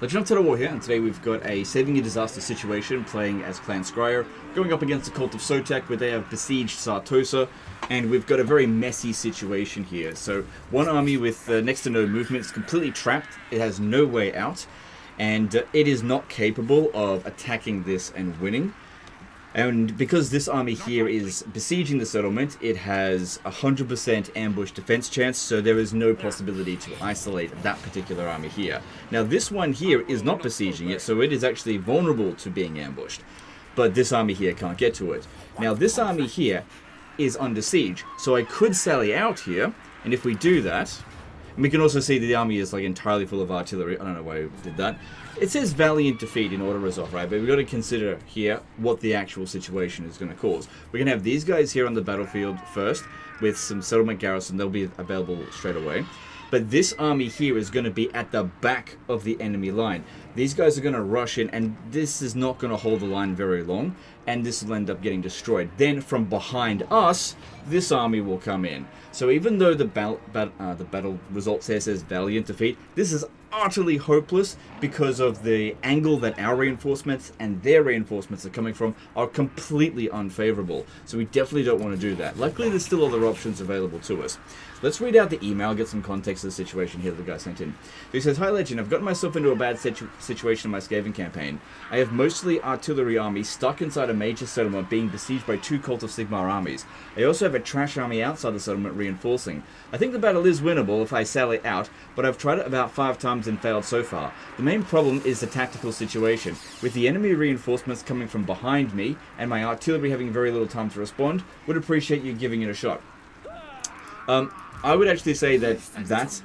Legend of Total War here, and today we've got a saving a disaster situation playing as Clan Scryer, going up against the Cult of Sotek where they have besieged Sartosa, and we've got a very messy situation here. So one army with next to no movement is completely trapped, it has no way out, and it is not capable of attacking this and winning. And because this army here is besieging the settlement, it has 100% ambush defense chance, so there is no possibility to isolate that particular army here. Now this one here is not besieging it, so it is actually vulnerable to being ambushed. But this army here can't get to it. Now this army here is under siege, so I could sally out here, and if we do that, and we can also see that the army is like entirely full of artillery. I don't know why we did that. It says valiant defeat in order resolve, right? But we've got to consider here what the actual situation is going to cause. We're going to have these guys here on the battlefield first with some settlement garrison. They'll be available straight away. But this army here is going to be at the back of the enemy line. These guys are going to rush in, and this is not going to hold the line very long, and this will end up getting destroyed. Then from behind us, this army will come in. So even though the battle results here says valiant defeat, this is utterly hopeless because of the angle that our reinforcements and their reinforcements are coming from are completely unfavorable. So we definitely don't want to do that. Luckily, there's still other options available to us. Let's read out the email, get some context of the situation here that the guy sent in. He says, "Hi Legend, I've gotten myself into a bad situation in my Skaven campaign. I have mostly artillery army stuck inside a major settlement being besieged by 2 Cult of Sigmar armies. I also have a trash army outside the settlement reinforcing. I think the battle is winnable if I sally out, but I've tried it about 5 times and failed so far. The main problem is the tactical situation. With the enemy reinforcements coming from behind me and my artillery having very little time to respond, would appreciate you giving it a shot." I would actually say that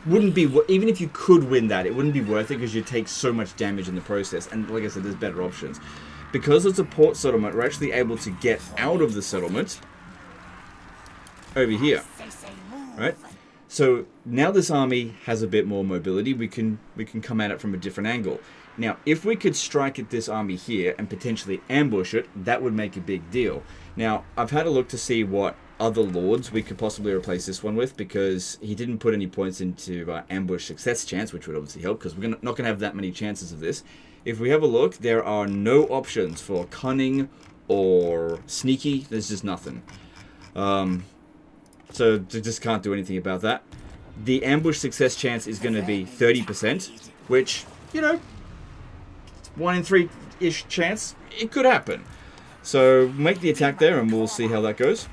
wouldn't be, even if you could win that, it wouldn't be worth it because you take so much damage in the process. And like I said, there's better options. Because it's a port settlement, we're actually able to get out of the settlement over here, right? So now this army has a bit more mobility. We can come at it from a different angle. Now, if we could strike at this army here and potentially ambush it, that would make a big deal. Now, I've had a look to see what other lords we could possibly replace this one with, because he didn't put any points into ambush success chance, which would obviously help because we're not going to have that many chances of this. If we have a look, there are no options for cunning or sneaky. There's just nothing. So they just can't do anything about that. The ambush success chance is going to be 30%, which, you know, 1 in 3-ish chance. It could happen. So make the attack there and we'll see how that goes.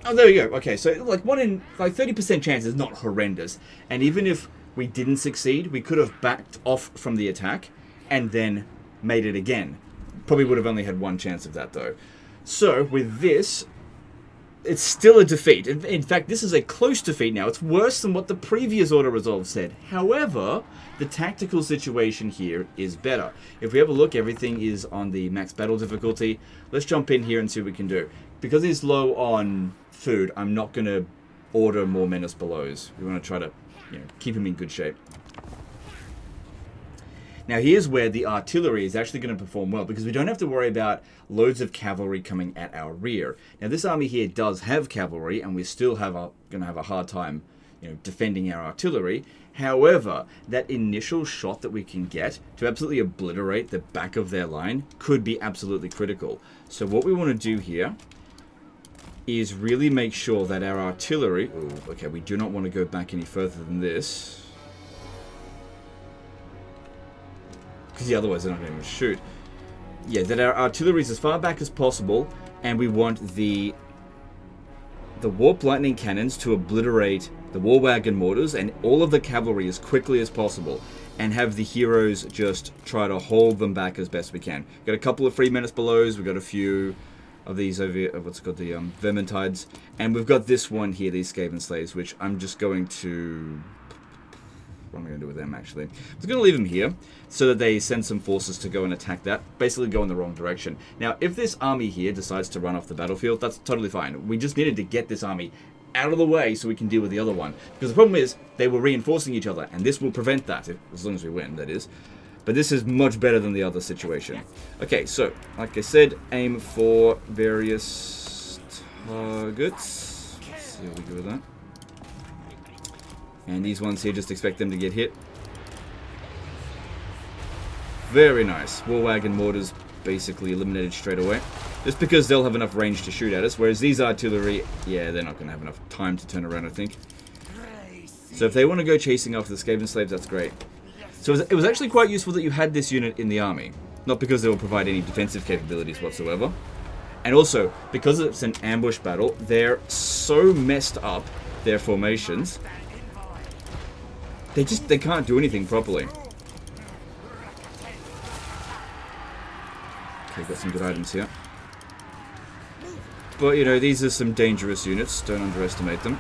Oh, there we go. Okay, so like 30% chance is not horrendous. And even if we didn't succeed, we could have backed off from the attack and then made it again. Probably would have only had 1 chance of that though. So with this, it's still a defeat. In fact, this is a close defeat now. It's worse than what the previous Order Resolve said. However, the tactical situation here is better. If we have a look, everything is on the max battle difficulty. Let's jump in here and see what we can do. Because he's low on food, I'm not going to order more Menace Belows. We want to try to, keep him in good shape. Now here's where the artillery is actually going to perform well, because we don't have to worry about loads of cavalry coming at our rear. Now this army here does have cavalry, and we still going to have a hard time, defending our artillery. However, that initial shot that we can get to absolutely obliterate the back of their line could be absolutely critical. So what we want to do here is really make sure that our artillery... Oh, okay, we do not want to go back any further than this, because otherwise they're not going to shoot. Yeah, that our artillery is as far back as possible, and we want the warp lightning cannons to obliterate the war wagon mortars and all of the cavalry as quickly as possible, and have the heroes just try to hold them back as best we can. We've got a couple of free Menace Belows, we've got a few of these over here, what's it called, the Vermintides, and we've got this one here, these Skaven Slaves, which I'm just going to... What am I going to do with them, actually? I'm just going to leave them here so that they send some forces to go and attack that. Basically go in the wrong direction. Now, if this army here decides to run off the battlefield, that's totally fine. We just needed to get this army out of the way so we can deal with the other one. Because the problem is, they were reinforcing each other, and this will prevent that, as long as we win, that is. But this is much better than the other situation. Okay, so, like I said, aim for various targets. Let's see how we go with that. And these ones here, just expect them to get hit. Very nice. War wagon mortars basically eliminated straight away. Just because they'll have enough range to shoot at us, whereas these artillery, yeah, they're not going to have enough time to turn around, I think. So if they want to go chasing after the Skaven slaves, that's great. So it was actually quite useful that you had this unit in the army. Not because they will provide any defensive capabilities whatsoever. And also, because it's an ambush battle, they're so messed up, their formations, they can't do anything properly. Okay, got some good items here. But, you know, these are some dangerous units. Don't underestimate them.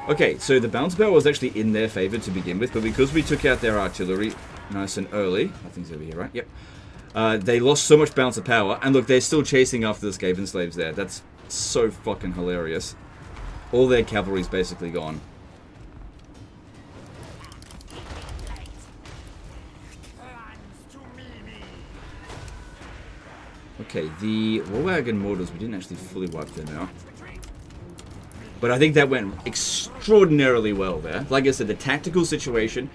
Okay, so the bounce barrel was actually in their favor to begin with, but because we took out their artillery nice and early, nothing's over here, right? Yep. They lost so much bounce of power, and look, they're still chasing after the Skaven slaves there. That's so fucking hilarious. All their cavalry's basically gone. Okay, the war wagon mortars, we didn't actually fully wipe them out. But I think that went extraordinarily well there. Like I said, the tactical situation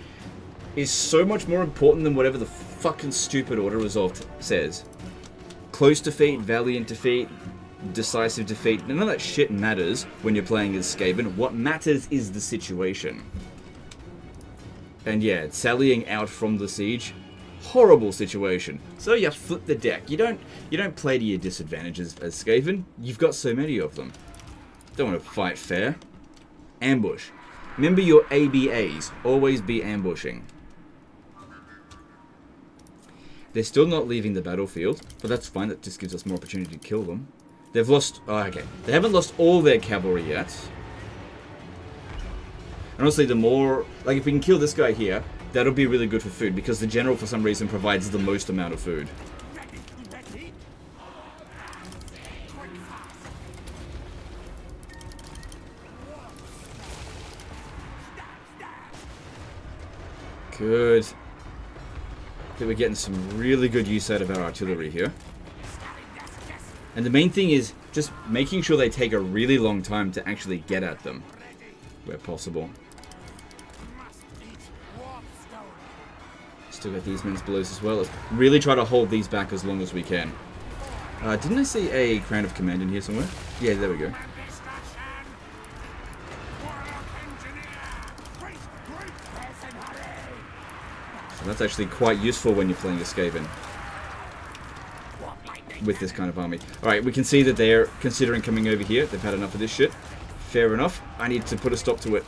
is so much more important than whatever the fucking stupid order resolve says. Close defeat, valiant defeat, decisive defeat, none of that shit matters when you're playing as Skaven. What matters is the situation. And yeah, sallying out from the siege, horrible situation. So you flip the deck. You don't play to your disadvantages as Skaven. You've got so many of them. Don't want to fight fair. Ambush. Remember your ABAs. Always be ambushing. They're still not leaving the battlefield, but that's fine. That just gives us more opportunity to kill them. They've lost... Oh, okay. They haven't lost all their cavalry yet. And honestly, the more... Like, if we can kill this guy here, that'll be really good for food, because the general, for some reason, provides the most amount of food. Good. I think we're getting some really good use out of our artillery here. And the main thing is just making sure they take a really long time to actually get at them, where possible. Still got these men's blows as well. Let's really try to hold these back as long as we can. Didn't I see a Crown of Command in here somewhere? Yeah, there we go. So that's actually quite useful when you're playing a Skaven with this kind of army. Alright, we can see that they're considering coming over here. They've had enough of this shit. Fair enough. I need to put a stop to it.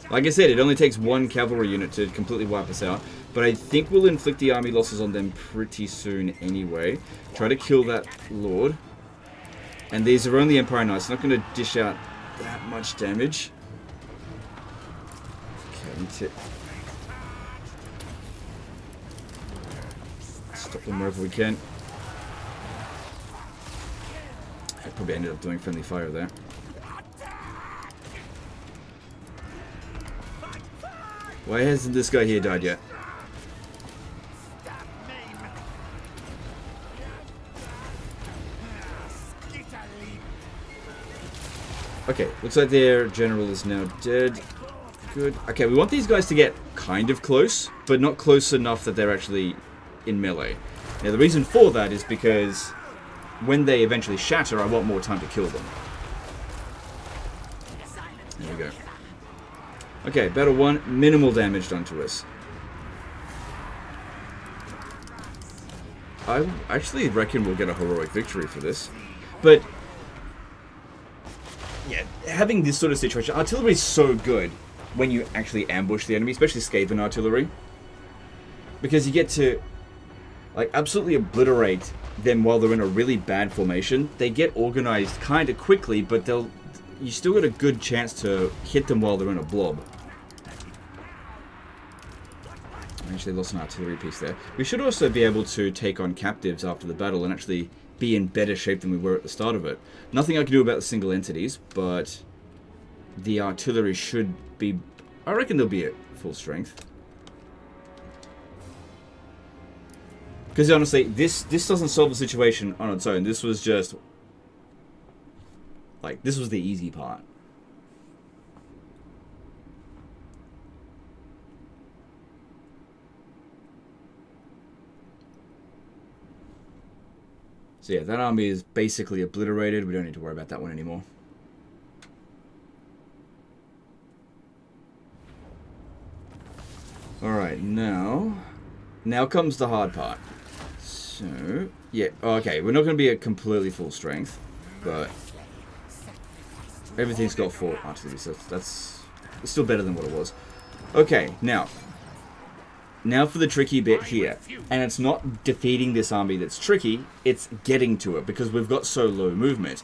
Like I said, it only takes one cavalry unit to completely wipe us out. But I think we'll inflict the army losses on them pretty soon anyway. Try to kill that lord. And these are only Empire Knights. Not going to dish out that much damage. Okay, I need to stop them wherever we can. I probably ended up doing friendly fire there. Why hasn't this guy here died yet? Okay, looks like their general is now dead. Good. Okay, we want these guys to get kind of close, but not close enough that they're actually in melee. Now, the reason for that is because when they eventually shatter, I want more time to kill them. There we go. Okay, battle 1, minimal damage done to us. I actually reckon we'll get a heroic victory for this. But yeah, having this sort of situation, artillery is so good when you actually ambush the enemy, especially Skaven artillery. Because you get to like absolutely obliterate them while they're in a really bad formation. They get organized kind of quickly, but you still got a good chance to hit them while they're in a blob. I actually lost an artillery piece there. We should also be able to take on captives after the battle and actually be in better shape than we were at the start of it. Nothing I can do about the single entities, but the artillery should be... I reckon they'll be at full strength. Because honestly, this doesn't solve the situation on its own. This was just... like, this was the easy part. So yeah, that army is basically obliterated. We don't need to worry about that one anymore. Alright, now comes the hard part. So, yeah, okay, we're not going to be at completely full strength, but everything's got 4 artillery, so that's still better than what it was. Okay, now for the tricky bit here. And it's not defeating this army that's tricky, it's getting to it, because we've got so low movement.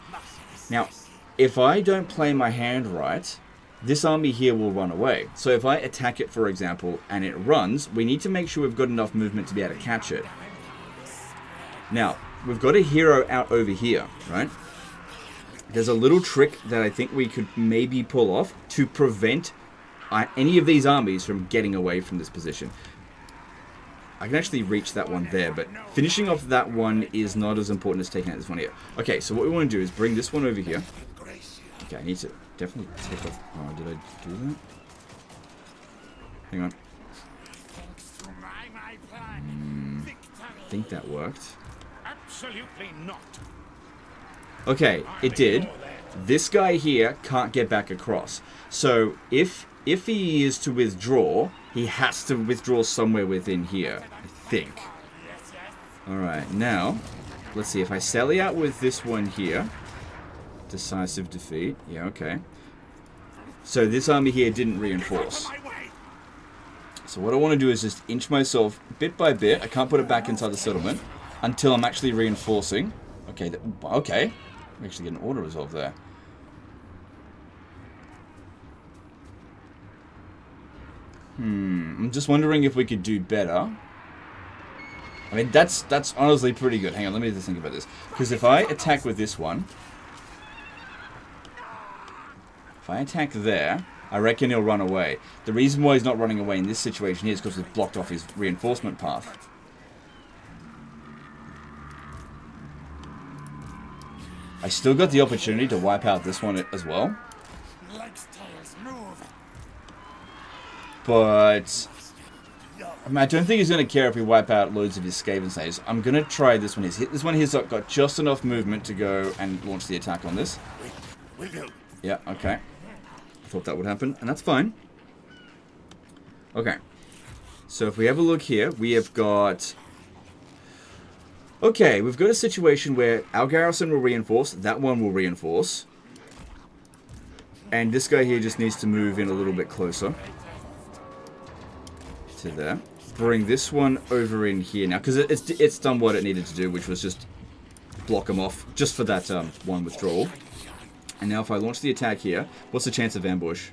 Now, if I don't play my hand right, this army here will run away. So if I attack it, for example, and it runs, we need to make sure we've got enough movement to be able to catch it. Now, we've got a hero out over here, right? There's a little trick that I think we could maybe pull off to prevent any of these armies from getting away from this position. I can actually reach that one there, but finishing off that one is not as important as taking out this one here. Okay, so what we want to do is bring this one over here. Okay, I need to definitely take off... Oh, did I do that? Hang on. I think that worked. Absolutely not. Okay, it did. This guy here can't get back across. So if he is to withdraw, he has to withdraw somewhere within here, I think. Alright, now, let's see. If I sally out with this one here, decisive defeat. Yeah, okay. So this army here didn't reinforce. So what I want to do is just inch myself bit by bit. I can't put it back inside the settlement until I'm actually reinforcing. Okay, okay. I'm actually getting an order resolve there. I'm just wondering if we could do better. I mean, that's honestly pretty good. Hang on, let me just think about this. Because if I attack with this one, if I attack there, I reckon he'll run away. The reason why he's not running away in this situation here is because we've blocked off his reinforcement path. I still got the opportunity to wipe out this one as well. But I mean, I don't think he's going to care if we wipe out loads of his Skaven slaves. I'm going to try this one. This one here's got just enough movement to go and launch the attack on this. Yeah, okay. I thought that would happen, and that's fine. Okay. So if we have a look here, we have got... Okay, we've got a situation where our garrison will reinforce, that one will reinforce. And this guy here just needs to move in a little bit closer. To there. Bring this one over in here now, because it's done what it needed to do, which was just block them off, just for that one withdrawal. And now if I launch the attack here, what's the chance of ambush?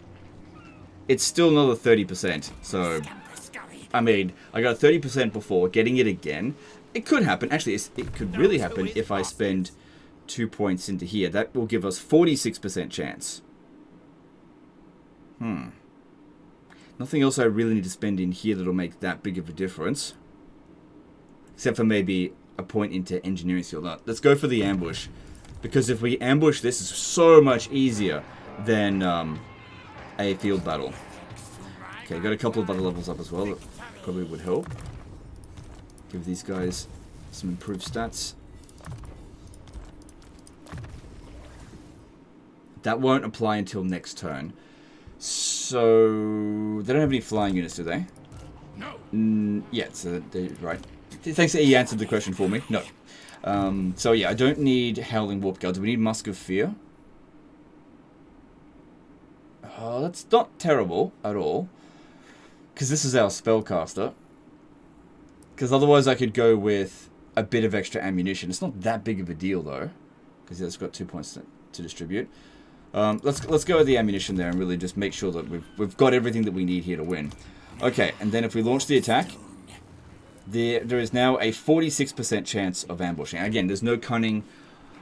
It's still another 30%, so... I mean, I got 30% before, getting it again. It could happen, actually, it could really happen if I spend 2 points into here. That will give us 46% chance. Nothing else I really need to spend in here that'll make that big of a difference. Except for maybe a point into engineering skill. No, let's go for the ambush. Because if we ambush this, it's so much easier than a field battle. Okay, got a couple of other levels up as well that probably would help. Give these guys some improved stats. That won't apply until next turn. So, they don't have any flying units, do they? No. Yeah, so they're right. Thanks that he answered the question for me. No. So yeah, I don't need Howling Warp Guard. Do we need Musk of Fear? Oh, that's not terrible at all. Because this is our spellcaster. Because otherwise I could go with a bit of extra ammunition. It's not that big of a deal though. Because it's got 2 points to distribute. Let's go with the ammunition there and really just make sure that we've got everything that we need here to win. Okay, and then if we launch the attack, there is now a 46% chance of ambushing. Again, there's no cunning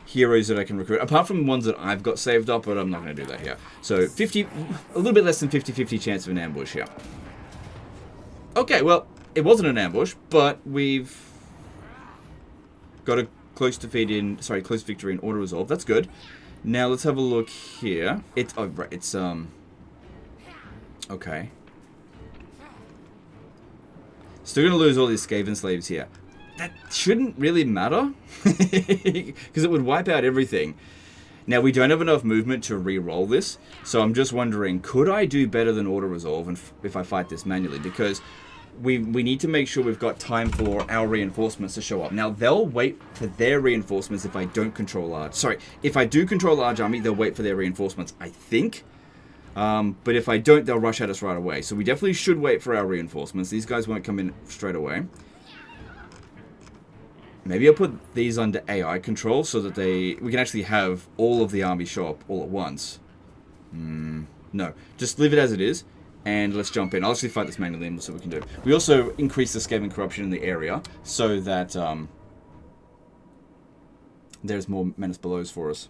heroes that I can recruit, apart from ones that I've got saved up, but I'm not going to do that here. So a little bit less than 50-50 chance of an ambush here. Okay, well, it wasn't an ambush, but we've got a close victory in Order Resolve. That's good. Now let's have a look here. Okay. Still gonna lose all these Skaven slaves here. that shouldn't really matter. Because it would wipe out everything. Now, we don't have enough movement to re-roll this, so I'm just wondering, could I do better than auto-resolve if I fight this manually? Because we need to make sure we've got time for our reinforcements to show up. Now, they'll wait for their reinforcements if I don't control large. Sorry, if I do control large army, they'll wait for their reinforcements, I think. But if I don't, they'll rush at us right away. So we definitely should wait for our reinforcements. These guys won't come in straight away. Maybe I'll put these under AI control so that we can actually have all of the army show up all at once. No, just leave it as it is, and let's jump in. I'll actually fight this manually and we'll see what we can do. We also increase the scale and corruption in the area so that there's more menace belows for us.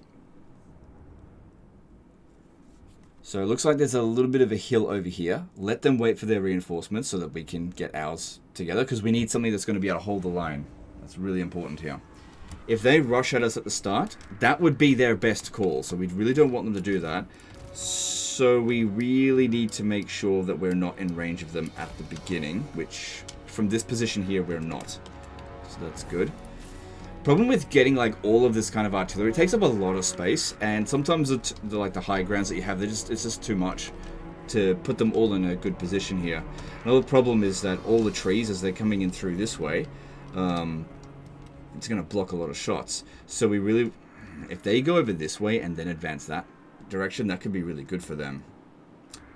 So it looks like there's a little bit of a hill over here. Let them wait for their reinforcements so that we can get ours together, because we need something that's going to be able to hold the line. That's really important here. If they rush at us at the start, that would be their best call. So we really don't want them to do that. So we really need to make sure that we're not in range of them at the beginning, which from this position here, we're not. So that's good. Problem with getting like all of this kind of artillery, it takes up a lot of space, and sometimes the high grounds that you have, it's just too much to put them all in a good position here. Another problem is that all the trees, as they're coming in through this way, it's going to block a lot of shots. So we really, if they go over this way and then advance that direction, that could be really good for them.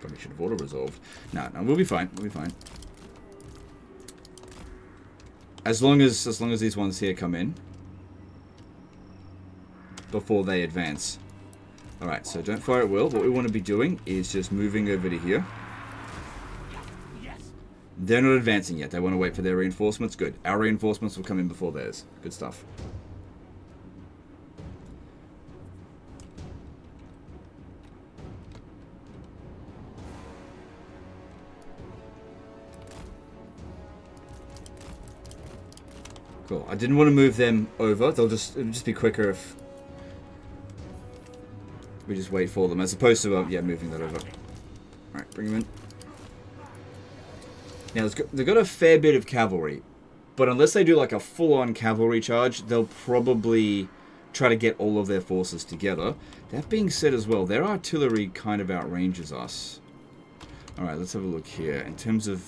Probably should have auto-resolved. No, we'll be fine. We'll be fine. As long as these ones here come in before they advance. Alright, so don't fire at will. What we want to be doing is just moving over to here. They're not advancing yet. They want to wait for their reinforcements. Good. Our reinforcements will come in before theirs. Good stuff. Cool. I didn't want to move them over. It'll just be quicker if we just wait for them, as opposed to yeah, moving that over. All right, bring them in. Now they've got a fair bit of cavalry, but unless they do like a full-on cavalry charge, they'll probably try to get all of their forces together. That being said, as well, their artillery kind of outranges us. All right, let's have a look here in terms of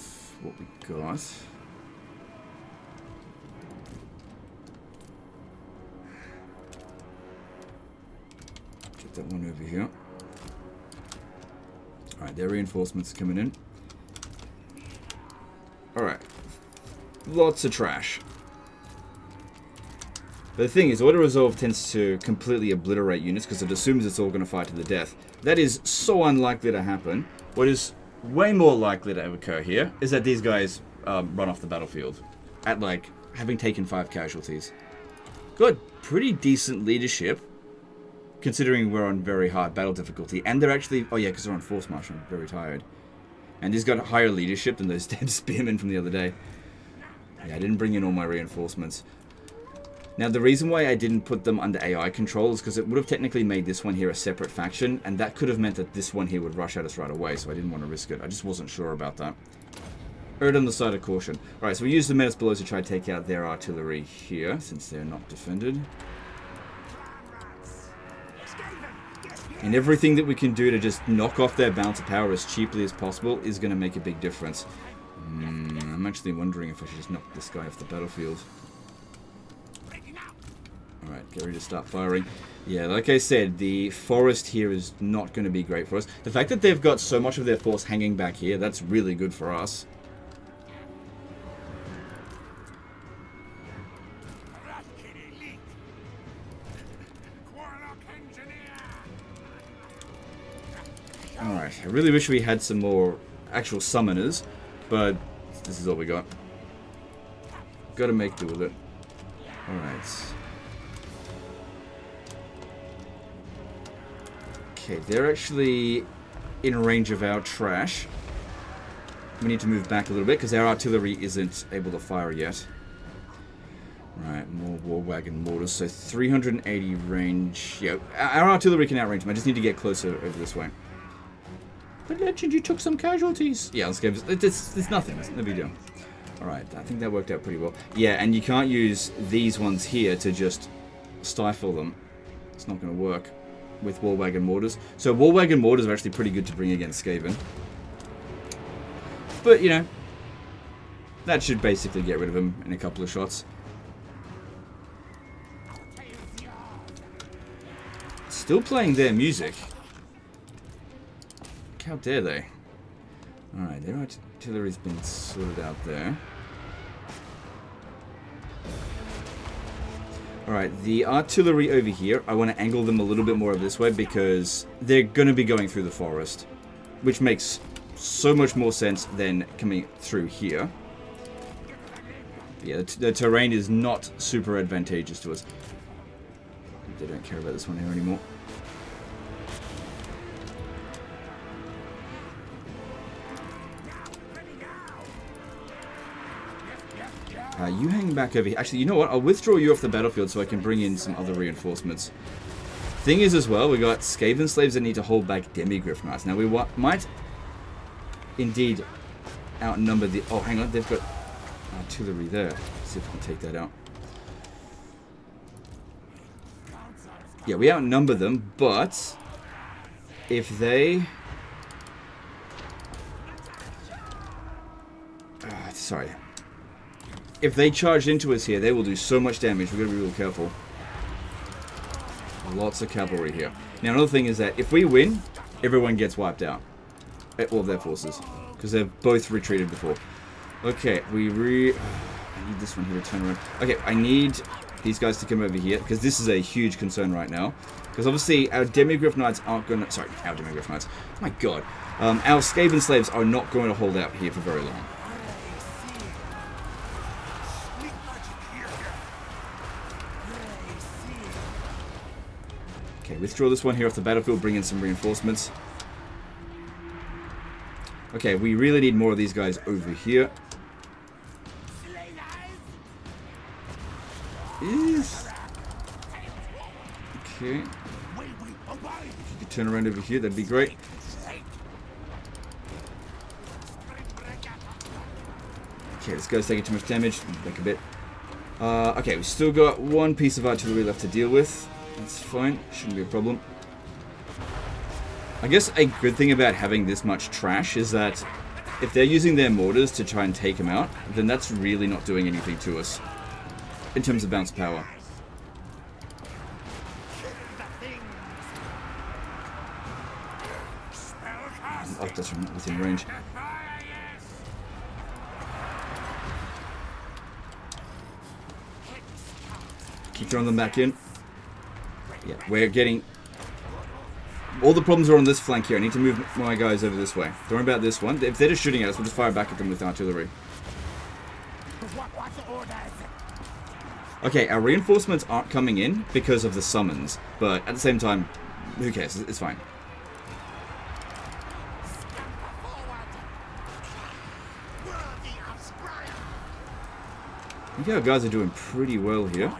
what we got. That one over here. Alright, their reinforcements are coming in. Alright. Lots of trash. But the thing is, auto-resolve tends to completely obliterate units because it assumes it's all going to fight to the death. That is so unlikely to happen. What is way more likely to occur here is that these guys run off the battlefield at, like, having taken 5 casualties. Got pretty decent leadership, considering we're on very hard battle difficulty. And they're actually... Oh, yeah, because they're on force march. I'm very tired. And he's got higher leadership than those dead spearmen from the other day. Yeah, I didn't bring in all my reinforcements. Now, the reason why I didn't put them under AI control is because it would have technically made this one here a separate faction, and that could have meant that this one here would rush at us right away, so I didn't want to risk it. I just wasn't sure about that. Erred on the side of caution. Alright, so we use the menace below to try to take out their artillery here, since they're not defended. And everything that we can do to just knock off their balance of power as cheaply as possible is going to make a big difference. I'm actually wondering if I should just knock this guy off the battlefield. Alright, get ready to start firing. Yeah, like I said, the forest here is not going to be great for us. The fact that they've got so much of their force hanging back here, that's really good for us. Alright, I really wish we had some more actual summoners, but this is all we got. Gotta make do with it. Alright. Okay, they're actually in range of our trash. We need to move back a little bit because our artillery isn't able to fire yet. Right, more war wagon mortars, so 380 range. Yeah, our artillery can outrange them. I just need to get closer over this way. But Legend, you took some casualties. Yeah, let's go. It's nothing. It's no big deal. Alright, I think that worked out pretty well. Yeah, and you can't use these ones here to just stifle them. It's not going to work with wall wagon mortars. So wall wagon mortars are actually pretty good to bring against Skaven. But, you know, that should basically get rid of him in a couple of shots. Still playing their music. How dare they? Alright, their artillery's been sorted out there. Alright, the artillery over here, I want to angle them a little bit more this way because they're going to be going through the forest, which makes so much more sense than coming through here. Yeah, the terrain is not super advantageous to us. They don't care about this one here anymore. You hang back over here. Actually, you know what? I'll withdraw you off the battlefield so I can bring in some other reinforcements. Thing is as well, we got Skaven slaves that need to hold back Demigryph Knights. Now, we might indeed outnumber the... Oh, hang on. They've got artillery there. Let's see if we can take that out. Yeah, we outnumber them, but if they... sorry. If they charge into us here, they will do so much damage. We've got to be real careful. Lots of cavalry here. Now, another thing is that if we win, everyone gets wiped out. All of their forces. Because they've both retreated before. Okay, I need this one here to turn around. Okay, I need these guys to come over here. Because this is a huge concern right now. Because obviously, our Demigryph Knights aren't going to... Sorry, our Demigryph Knights. My god. Our Skaven slaves are not going to hold out here for very long. Okay, withdraw this one here off the battlefield, bring in some reinforcements. Okay, we really need more of these guys over here. Yes. Okay. If you could turn around over here, that'd be great. Okay, this guy's taking too much damage. Back a bit. Okay, we've still got one piece of artillery left to deal with. That's fine. Shouldn't be a problem. I guess a good thing about having this much trash is that if they're using their mortars to try and take him out, then that's really not doing anything to us in terms of bounce power. Oh, that's within range. Keep throwing them back in. Yeah, we're getting... All the problems are on this flank here. I need to move my guys over this way. Don't worry about this one. If they're just shooting at us, we'll just fire back at them with artillery. Okay, our reinforcements aren't coming in because of the summons. But at the same time, who cares? It's fine. I think our guys are doing pretty well here.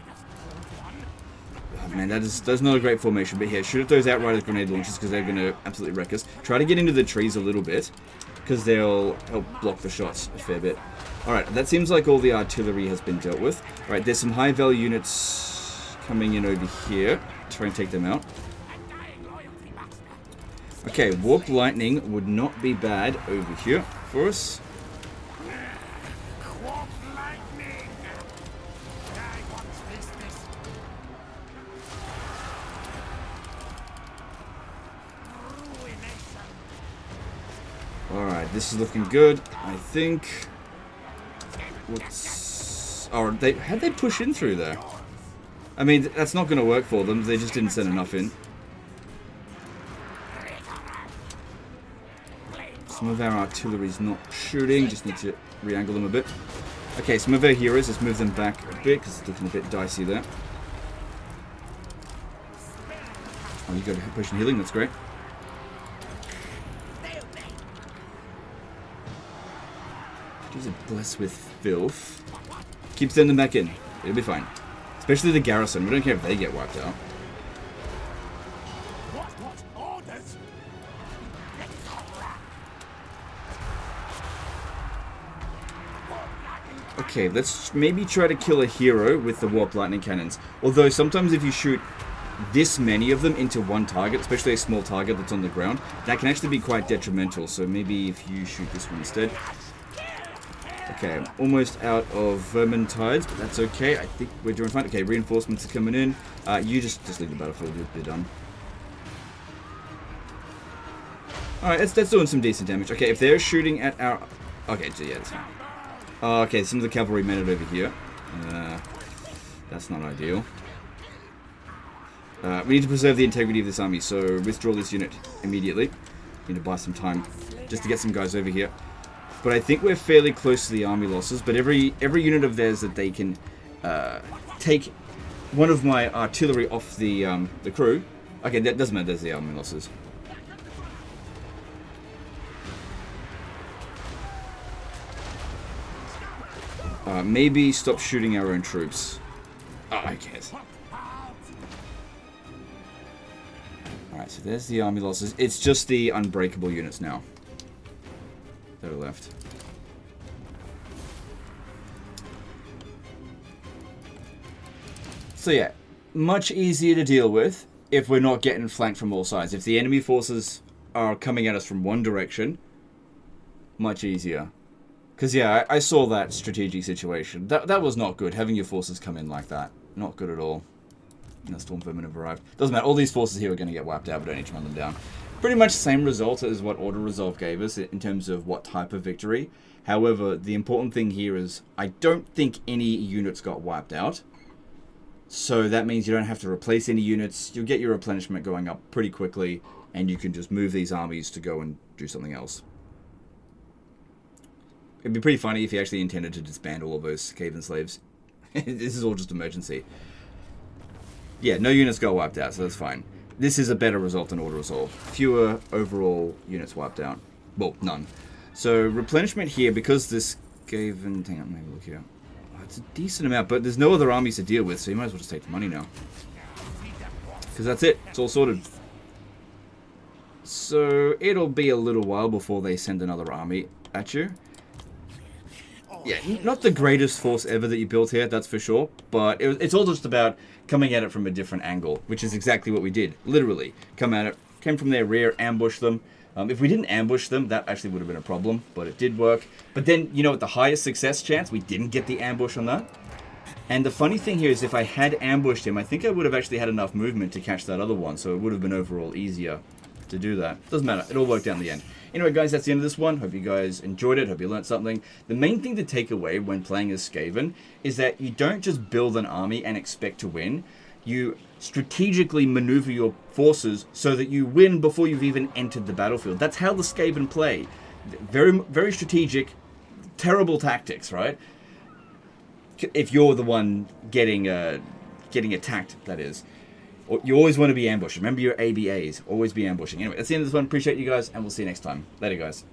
Man, that's not a great formation, but here, shoot at those Outriders grenade launchers because they're going to absolutely wreck us. Try to get into the trees a little bit because they'll help block the shots a fair bit. Alright, that seems like all the artillery has been dealt with. Alright, there's some high value units coming in over here. Try and take them out. Okay, Warp Lightning would not be bad over here for us. Alright, this is looking good, I think. Oh, how'd they push in through there? I mean, that's not going to work for them. They just didn't send enough in. Some of our artillery's not shooting. Just need to re-angle them a bit. Okay, some of our heroes, let's move them back a bit because it's looking a bit dicey there. Oh, you got to push and healing, that's great. These are blessed with filth. Keep sending them back in. It'll be fine. Especially the garrison. We don't care if they get wiped out. Okay, let's maybe try to kill a hero with the warp lightning cannons. Although sometimes if you shoot this many of them into one target, especially a small target that's on the ground, that can actually be quite detrimental. So maybe if you shoot this one instead. Okay, I'm almost out of vermin tides, but that's okay. I think we're doing fine. Okay, reinforcements are coming in. You just leave the battlefield. You're done. Alright, that's doing some decent damage. Okay, if they're shooting at our... Okay, so yeah, that's fine. Okay, some of the cavalry men are over here. That's not ideal. We need to preserve the integrity of this army, so withdraw this unit immediately. Need to buy some time just to get some guys over here. But I think we're fairly close to the army losses, but every unit of theirs that they can take one of my artillery off the crew. Okay, that doesn't matter, there's the army losses. Maybe stop shooting our own troops. Oh, I guess. Alright, so there's the army losses. It's just the unbreakable units now that are left. So yeah, much easier to deal with if we're not getting flanked from all sides. If the enemy forces are coming at us from one direction, much easier. Because, yeah, I saw that strategic situation. That was not good, having your forces come in like that. Not good at all. And the Storm Vermin have arrived. Doesn't matter, all these forces here are going to get wiped out, but don't need to run them down. Pretty much the same result as what Auto Resolve gave us in terms of what type of victory. However, the important thing here is I don't think any units got wiped out. So that means you don't have to replace any units. You'll get your replenishment going up pretty quickly, and you can just move these armies to go and do something else. It'd be pretty funny if he actually intended to disband all of those Caven slaves. This is all just emergency. Yeah, no units got wiped out, so that's fine. This is a better result than Auto Resolve. Fewer overall units wiped out. Well, none. So, replenishment here, because this Caven... Hang on, maybe look here. Oh, it's a decent amount, but there's no other armies to deal with, so you might as well just take the money now. Because that's it. It's all sorted. So, it'll be a little while before they send another army at you. Yeah, not the greatest force ever that you built here, that's for sure. But it's all just about coming at it from a different angle, which is exactly what we did. Literally, come at it, came from their rear, ambush them. If we didn't ambush them, that actually would have been a problem, but it did work. But then, you know, at the highest success chance, we didn't get the ambush on that. And the funny thing here is if I had ambushed him, I think I would have actually had enough movement to catch that other one, so it would have been overall easier to do that. Doesn't matter, it all worked out in the end. Anyway, guys, that's the end of this one. Hope you guys enjoyed it. Hope you learned something. The main thing to take away when playing as Skaven is that you don't just build an army and expect to win. You strategically maneuver your forces so that you win before you've even entered the battlefield. That's how the Skaven play. Very, very strategic, terrible tactics, right? If you're the one getting attacked, that is. You always want to be ambushed. Remember your ABAs. Always be ambushing. Anyway, that's the end of this one. Appreciate you guys, and we'll see you next time. Later, guys.